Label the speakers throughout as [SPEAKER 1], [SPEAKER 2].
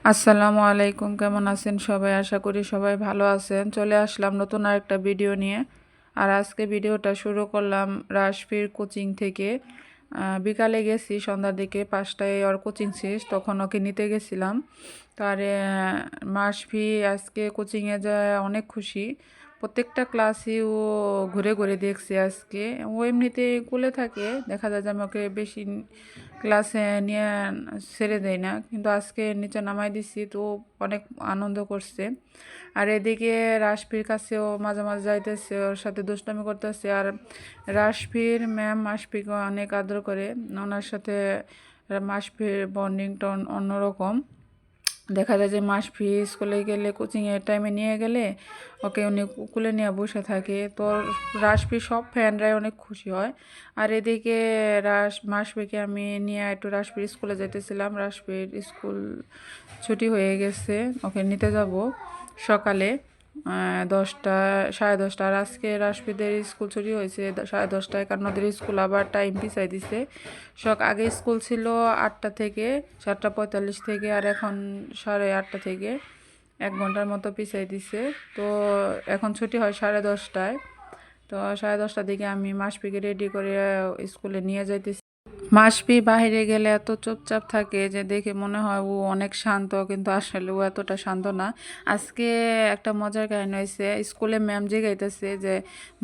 [SPEAKER 1] আসসালামু আলাইকুম, কেমন আছেন সবাই? আশা করি সবাই ভালো আছেন। চলে আসলাম নতুন আরেকটা ভিডিও নিয়ে। আর আজকে ভিডিওটা শুরু করলাম রাশফির কোচিং থেকে। বিকালে গেছি, সন্ধ্যার দিকে 5টায় ওর কোচিং শেষ, তখন ওকে নিতে গেছিলাম। তার মাসফি আজকে কোচিংয়ে যায় অনেক খুশি। প্রত্যেকটা ক্লাসই ও ঘুরে ঘুরে দেখছে আজকে। ও এমনিতে কোলে থাকে, দেখা যায় যে আমি ওকে বেশি ক্লাসে নিয়ে ছেড়ে দেয় না, কিন্তু আজকে নিচে নামাই দিছি, তো অনেক আনন্দ করছে। আর এদিকে রাশফির কাছেও মাঝে মাঝে যাইতেছে, ওর সাথে দুষ্টামি করতেছে। আর রাশফির ম্যাম মাসফিকে অনেক আদর করে, ওনার সাথে মাসফির বন্ডিংটা অন্যরকম। দেখা যায় যে মাসফি স্কুলে গেলে কোচিংয়ের টাইমে নিয়ে গেলে ওকে উনি কুলে নিয়ে বসে থাকে, তো রাশফি সব ফ্যানরাই অনেক খুশি হয়। আর এদিকে মাসফিকে আমি নিয়ে একটু রাশফির স্কুলে যেতেছিলাম। রাশফির স্কুল ছুটি হয়ে গেছে, ওকে নিতে যাব সকালে 10টা 10:30। আর আজকে রাশফিদের স্কুল ছুটি হয়েছে 10:30টায়, কারণ ওদের স্কুল আবার টাইম পিছাই দিছে। আগে স্কুল ছিল 8টা থেকে 7:45 থেকে, আর এখন 8:30 থেকে 1 ঘন্টার মতো পিছাই দিছে। তো এখন ছুটি হয় 10:30টায়। তো 10:30টার দিকে আমি মাসপিকে রেডি করে স্কুলে নিয়ে যাইতেছি। মাসফি বাইরে গেলে এত চুপচাপ থাকে যে দেখে মনে হয় ও অনেক শান্ত, কিন্তু আসলে ও এতটা শান্ত না। আজকে একটা মজার কাহিনী হয়েছে, স্কুলে ম্যাম জিজ্ঞাইতেছে যে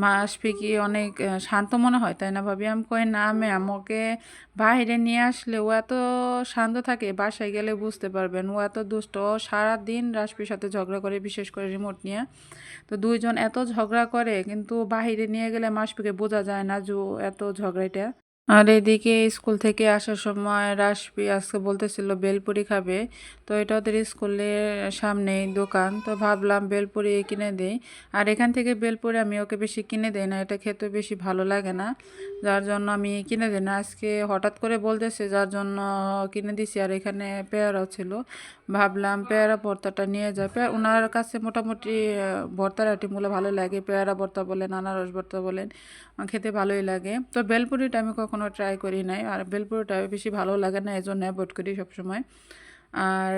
[SPEAKER 1] মাসফি কি অনেক শান্ত মনে হয়, তাই না ভাবি? আমি কই না ম্যাম, ওকে বাইরে নিয়ে আসলে ও এত শান্ত থাকে, বাসায় গেলে বুঝতে পারবেন ও এত দুষ্ট। ও সারাদিন রাশফির সাথে ঝগড়া করে, বিশেষ করে রিমোট নিয়ে। তো দুইজন এত ঝগড়া করে, কিন্তু বাইরে নিয়ে গেলে মাসফিকে বোঝা যায় না যে ও এত ঝগড়াটা। আর এদিকে স্কুল থেকে আসার সময় রাশফি আজকে বলতেছিল বেলপুরি খাবে। তো এটা ওদের স্কুলের সামনেই দোকান, তো ভাবলাম বেলপুরি কিনে দেই। আর এখান থেকে বেলপুরি আমি ওকে বেশি কিনে দেই না, এটা খেতে বেশি ভালো লাগে না, যার জন্য আমি কিনে দিই না। আজকে হঠাৎ করে বলতেছে, যার জন্য কিনে দিছি। আর এখানে পেয়ারাও ছিল, ভাবলাম পেয়ারা ভর্তাটা নিয়ে যায়। ওনার কাছে মোটামুটি ভর্তার আইটেমগুলো ভালো লাগে, পেয়ারা ভর্তা বলেন, আনারস ভর্তা বলেন, খেতে ভালোই লাগে। তো বেলপুরিটা আমি কখনো ট্রাই করি নাই, আর বেলপুরিটা বেশি ভালো লাগে না, এই জন্য অ্যাভয়েড করি সবসময়। আর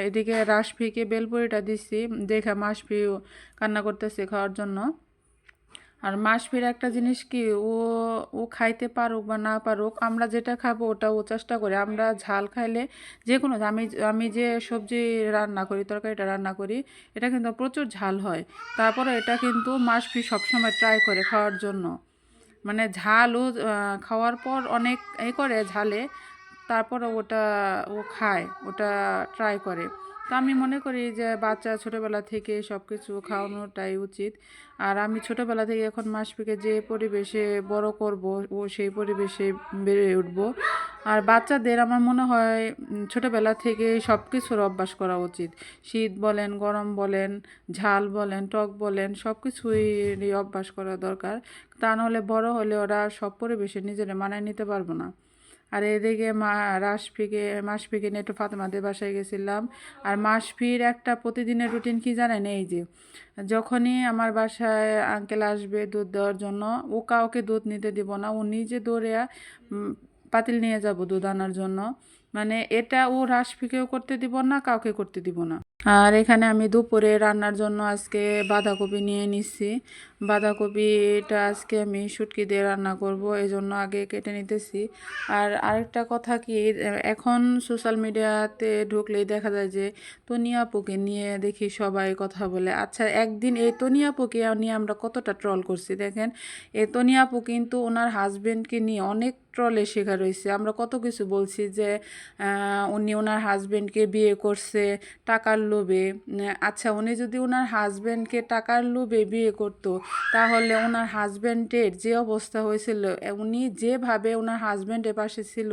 [SPEAKER 1] এদিকে রাশফিকে বেলপুরিটা দিছি, দেখে মাসফিও কান্না করতেছে খাওয়ার জন্য। আর মাসফির একটা জিনিস কি, ও ও খাইতে পারুক বা না পারুক, আমরা যেটা খাবো ওটা ও চেষ্টা করে। আমরা ঝাল খাইলে যে কোনো, আমি আমি যে সবজি রান্না করি, তরকারিটা রান্না করি, এটা কিন্তু প্রচুর ঝাল হয়। তারপরে এটা কিন্তু মাসফি সবসময় ট্রাই করে খাওয়ার জন্য। মানে ঝাল ও খাওয়ার পর অনেক করে ঝালে, তারপরে ওটা ও খায়, ওটা ট্রাই করে। তো আমি মনে করি যে বাচ্চা ছোটোবেলা থেকে সব কিছু খাওয়ানোটাই উচিত। আর আমি ছোটোবেলা থেকে এখন মাসফিকে যে পরিবেশে বড় করব, ও সেই পরিবেশে বেড়ে উঠব। আর বাচ্চাদের আমার মনে হয় ছোটোবেলা থেকে সব কিছুর অভ্যাস করা উচিত। শীত বলেন, গরম বলেন, ঝাল বলেন, টক বলেন, সব কিছুই অভ্যাস করা দরকার। তা নাহলে বড় হলে ওরা সব পরিবেশে নিজেরা মানায় নিতে পারবো না। আর এদিকে মাসফিকে নিয়ে একটু ফাতেমাদের বাসায় গেছিলাম। আর মাসফির একটা প্রতিদিনের রুটিন কি জানেন? এই যে যখনই আমার বাসায় আঙ্কেল আসবে দুধ দেওয়ার জন্য, ও কাউকে দুধ নিতে দিব না, ও নিজে দৌড়ে পাতিল নিয়ে যাব দুধ আনার জন্য। মানে এটা ও রাশফিকেও করতে দিব না, কাউকে করতে দিব না। আর এখানে আমি দুপুরে রান্নার জন্য আজকে বাঁধাকপি নিয়ে নিচ্ছি। বাঁধাকপিটা আজকে আমি শুটকি দিয়ে রান্না করব, এই জন্য আগে কেটে নিতেছি। আর আরেকটা কথা কি, এখন সোশ্যাল মিডিয়াতে ঢুকলেই দেখা যায় যে তনিয়া আপুকে নিয়ে দেখি সবাই কথা বলে। আচ্ছা, একদিন এই তনিয়া আপুকে নিয়ে আমরা কতটা ট্রল করছি দেখেন। এই তনিয়া আপু কিন্তু ওনার হাজবেন্ডকে নিয়ে অনেক ট্রলের শিকার হয়েছে। আমরা কত কিছু বলছি যে উনি ওনার হাজবেন্ডকে বিয়ে করছে টাকার লোভে। আচ্ছা, উনি যদি ওনার হাজবেন্ডকে টাকার লোভে বিয়ে করতো, তাহলে ওনার হাজবেন্ডের যে অবস্থা হয়েছিল, উনি যেভাবে ওনার হাজবেন্ডের পাশে ছিল,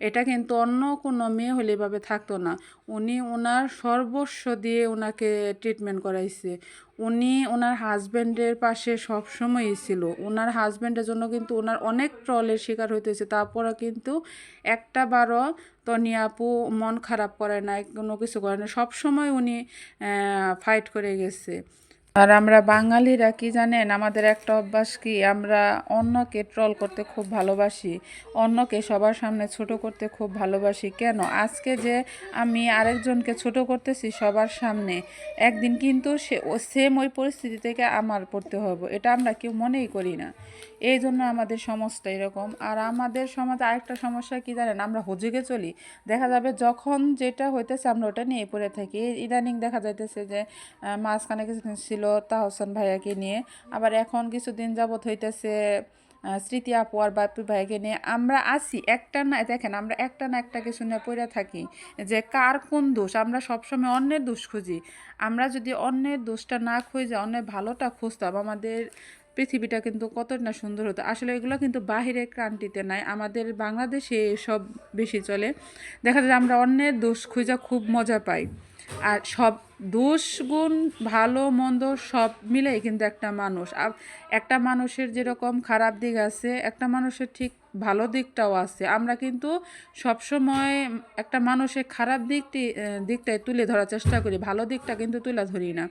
[SPEAKER 1] এটা কিন্তু অন্য কোনো মেয়ে হলে এভাবে থাকতো না। উনি ওনার সর্বস্ব দিয়ে ওনাকে ট্রিটমেন্ট করাইছে। উনি ওনার হাজবেন্ডের পাশে সবসময়ই ছিল। ওনার হাজবেন্ডের জন্য কিন্তু ওনার অনেক ট্রলের শিকার হইতেছে, তারপরও কিন্তু একটা বারও তনিয়া আপু মন খারাপ করে না, কোনো কিছু করে না, সবসময় উনি ফাইট করে গেছে। আর আমরা বাঙালিরা কি জানেন, আমাদের একটা অভ্যাস কি, আমরা অন্যকে ট্রল করতে খুব ভালোবাসি, অন্যকে সবার সামনে ছোট করতে খুব ভালোবাসি। কেন আজকে যে আমি আরেকজনকে ছোট করতেছি সবার সামনে, একদিন কিন্তু সেম ওই পরিস্থিতি থেকে আমার পড়তে হবে, এটা আমরা কেউ মনেই করি না। এই জন্য আমাদের সমাজটা এরকম। আর আমাদের সমাজে আরেকটা সমস্যা কি জানেন, আমরা হুজুগে চলি। দেখা যাবে যখন যেটা হইতেছে আমরা ওটা নিয়ে পড়ে থাকি। ইদানিং দেখা যাইতেছে যে মাঝখানে কিছুদিন ছিল তাহসান ভাইয়াকে নিয়ে, আবার এখন কিছুদিন যাবৎ হইতেছে স্মৃতি আপু আর বাপি ভাইকে নিয়ে। আমরা আসি একটা না, দেখেন আমরা একটা না একটা কিছু নিয়ে পড়ে থাকি, যে কার কোন দোষ। আমরা সবসময় অন্যের দোষ খুঁজি। আমরা যদি অন্যের দোষটা না খুঁজে অন্যের ভালোটা খুঁজতাম, আমাদের পৃথিবীটা কিন্তু কত না সুন্দর হতো। আসলে এগুলো কিন্তু বাহিরের ক্রান্তিতে নাই, আমাদের বাংলাদেশে সব বেশি চলে। দেখা যায় আমরা অন্যের দোষ খুঁজে খুব মজা পাই। আর সব দোষ গুণ ভালো মন্দ সব মিলেই কিন্তু একটা মানুষ। একটা মানুষের যেরকম খারাপ দিক আছে, একটা মানুষের ঠিক ভালো দিকটাও আছে। আমরা কিন্তু সবসময় একটা মানুষের খারাপ দিকটাই তুলে ধরার চেষ্টা করি, ভালো দিকটা কিন্তু তুলে ধরি না।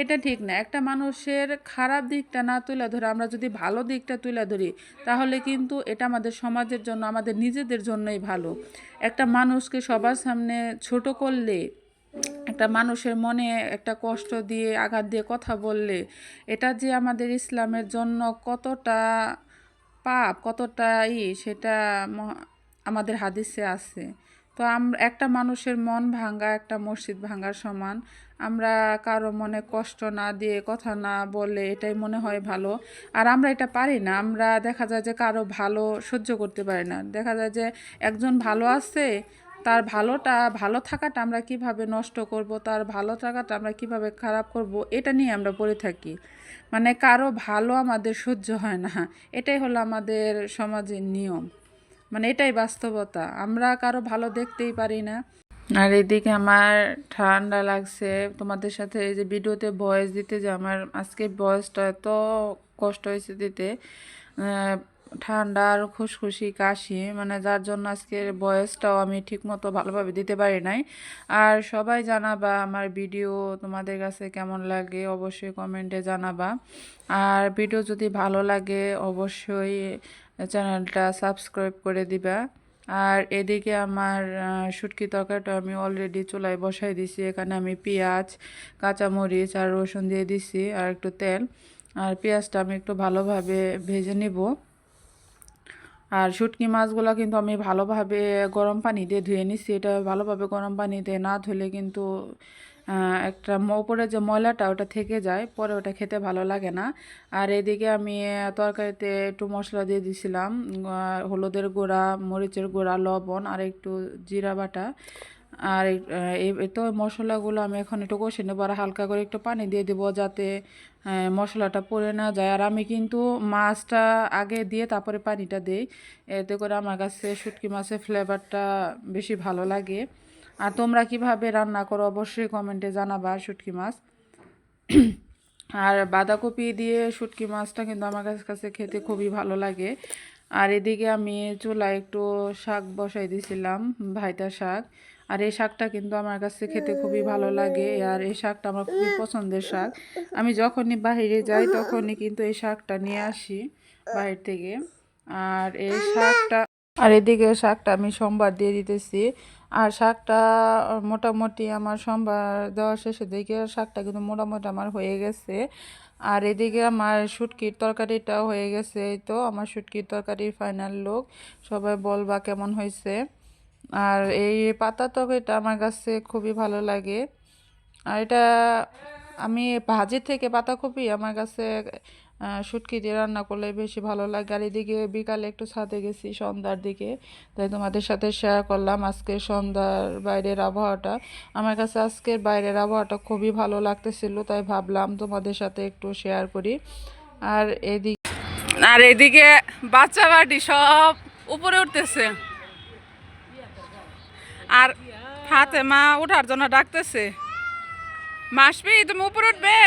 [SPEAKER 1] এটা ঠিক না। একটা মানুষের খারাপ দিকটা না তুলে ধরে আমরা যদি ভালো দিকটা তুলে ধরি, তাহলে কিন্তু এটা আমাদের সমাজের জন্য, আমাদের নিজেদের জন্যই ভালো। একটা মানুষকে সবার সামনে ছোট করলে, একটা মানুষের মনে একটা কষ্ট দিয়ে আঘাত দিয়ে কথা বললে, এটা যে আমাদের ইসলামের জন্য কতটা পাপ, কতটা সেটা আমাদের হাদিসে আছে। তো আমরা একটা মানুষের মন ভাঙা একটা মসজিদ ভাঙার সমান। আমরা কারো মনে কষ্ট না দিয়ে কথা না বলে এটাই মনে হয় ভালো। আর আমরা এটা পারি না। আমরা দেখা যায় যে কারো ভালো সহ্য করতে পারি না। দেখা যায় যে একজন ভালো আছে, তার ভালো থাকাটা আমরা কিভাবে নষ্ট করব, তার ভালো থাকাটা আমরা কিভাবে খারাপ করব, এটা নিয়ে আমরা পড়ে থাকি। মানে কারো ভালো আমাদের সহ্য হয় না, এটাই হলো আমাদের সমাজের নিয়ম। মানে এটাই বাস্তবতা, আমরা কারো ভালো দেখতেই পারি না। আর এদিকে আমার ঠান্ডা লাগছে। তোমাদের সাথে এই যে ভিডিওতে ভয়েস দিতে, যে আমার আজকে ভয়েসটা এত কষ্ট হয়েছে দিতে, ঠান্ডা আর খুশখুশি কাশি, মানে যার জন্য আজকের ভয়েসটাও আমি ঠিকমতো ভালোভাবে দিতে পারি নাই। আর সবাই জানাবা আমার ভিডিও তোমাদের কাছে কেমন লাগে, অবশ্যই কমেন্টে জানাবা। আর ভিডিও যদি ভালো লাগে অবশ্যই চ্যানেলটা সাবস্ক্রাইব করে দিবা। আর এদিকে আমার শুটকি তরকারিটা আমি অলরেডি চুলায় বসাই দিছি। এখানে আমি পেঁয়াজ, কাঁচামরিচ আর রসুন দিয়ে দিছি, আর একটু তেল। আর পেঁয়াজটা আমি একটু ভালোভাবে ভেজে নিব। আর শুটকি মাছগুলো কিন্তু আমি ভালোভাবে গরম পানি দিয়ে ধুয়ে নিচ্ছি। এটা ভালোভাবে গরম পানি দিয়ে না ধুলে কিন্তু একটা ওপরে যে ময়লাটা ওটা থেকে যায়, পরে ওটা খেতে ভালো লাগে না। আর এদিকে আমি তরকারিতে একটু মশলা দিয়ে দিছিলাম, হলুদের গুঁড়া, মরিচের গুঁড়া, লবণ আর একটু জিরা বাটা। আর এই তো মশলাগুলো আমি এখন একটু কষে নেবো, আর হালকা করে একটু পানি দিয়ে দেবো যাতে মশলাটা পড়ে না যায়। আর আমি কিন্তু মাছটা আগে দিয়ে তারপরে পানিটা দিই, এতে করে আমার কাছে শুটকি মাছের ফ্লেভারটা বেশি ভালো লাগে। আর তোমরা কিভাবে রান্না করো অবশ্যই কমেন্টে জানাবা শুটকি মাছ। আর বাঁধাকপি দিয়ে শুটকি মাছটা কিন্তু আমার কাছে খেতে খুবই ভালো লাগে। আর এদিকে আমি চুলায় একটু শাক বসাই দিয়েছিলাম, ভাইতা শাক। আর এই শাকটা কিন্তু আমার কাছে খেতে খুবই ভালো লাগে, আর এই শাকটা আমার খুবই পছন্দের শাক। আমি যখনই বাইরে যাই তখনই কিন্তু এই শাকটা নিয়ে আসি বাইরে থেকে। আর এই শাকটা, আর এদিকে শাকটা আমি সোমবার দিয়ে দিতেছি। আর শাকটা মোটামুটি আমার সোমবার দেওয়া শেষের দিকে শাকটা কিন্তু মোটামুটি আমার হয়ে গেছে। আর এদিকে আমার শুটকির তরকারিটাও হয়ে গেছে। এই তো আমার শুটকির তরকারির ফাইনাল লুক। সবাই বলবা কেমন হয়েছে। আর এই পাতা তরকারিটা আমার কাছে খুবই ভালো লাগে। আর এটা আমি ভাজি থেকে পাতাকপি আমার কাছে শুটকি দিয়ে রান্না করলে বেশি ভালো লাগে। আর এদিকে বিকালে একটু ছাদে গেছি সন্ধ্যার দিকে, তাই তোমাদের সাথে শেয়ার করলাম আজকে সন্ধ্যার বাইরের আবহাওয়াটা। আমার কাছে আজকের বাইরের আবহাওয়াটা খুবই ভালো লাগতেছিল, তাই ভাবলাম তোমাদের সাথে একটু শেয়ার করি। আর এদিকে বাচ্চা বাড়ি সব উপরে উঠতেছে, আর হাতে মা ওঠার জন্য ডাকতেছে। মাসবি তুমি উপরে উঠবে?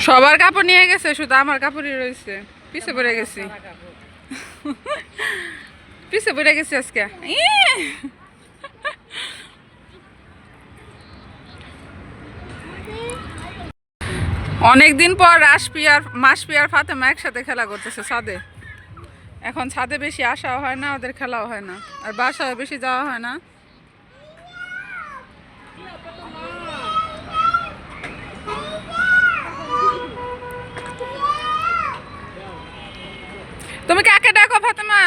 [SPEAKER 1] সবার কাপড় নিয়ে গেছে, শুধু আমার কাপড়ই রয়েছে। পিছে পড়ে গেছি পিছে পড়ে গেছি আজকে অনেকদিন পর রাশপি আর মাসপি আর ফাতেমা একসাথে খেলা করতেছে ছাদে। এখন ছাদে বেশি আসাও হয় না, ওদের খেলাও হয় না, আর বাসায় বেশি যাওয়া হয় না। তুমি কাকে ডাকো ফাতেমা?